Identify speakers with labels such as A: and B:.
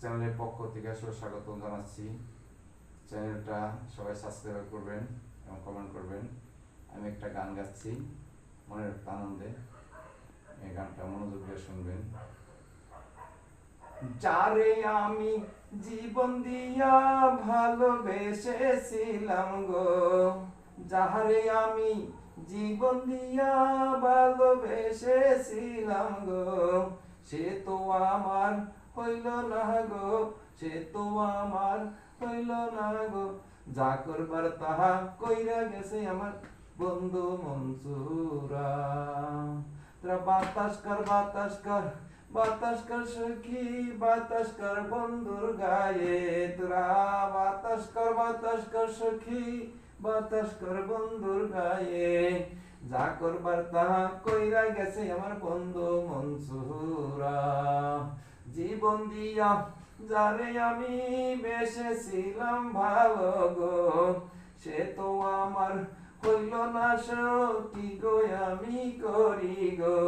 A: চ্যানেলের পক্ষ থেকে স্বাগত জানাচ্ছি। চ্যানেলটা সবাই সাবস্ক্রাইব করবেন এবং কমেন্ট করবেন। আমি একটা গান গাচ্ছি মনের আনন্দে, এই গানটা মনোযোগ দিয়ে শুনবেন। যারে আমি জীবন দিয়া ভালোবেসেছিলাম গো, যাহারে আমি জীবন দিয়া ভালোবেসেছিলাম গো, সে তো আমার হইল না গো, সে তো আমার হইল না গো। যা করবার তাহা কইরা গেছে আমার বন্ধু মনসুরা। তোরা বাতাস কর বাতাস কর বাতাস কর সখী, বাতাস কর বন্ধুর গায়ে। তোরা বাতাস কর সখী, বাতাস কর বন্ধুর গায়ে। যা করবার তাহা কইরা গেছে আমার বন্ধু মনসুরা। জীবন দিয়া যারে আমি বেসেছিলাম ভালো গো, সে তো আমার হইল না সখী গো, আমি করি গো।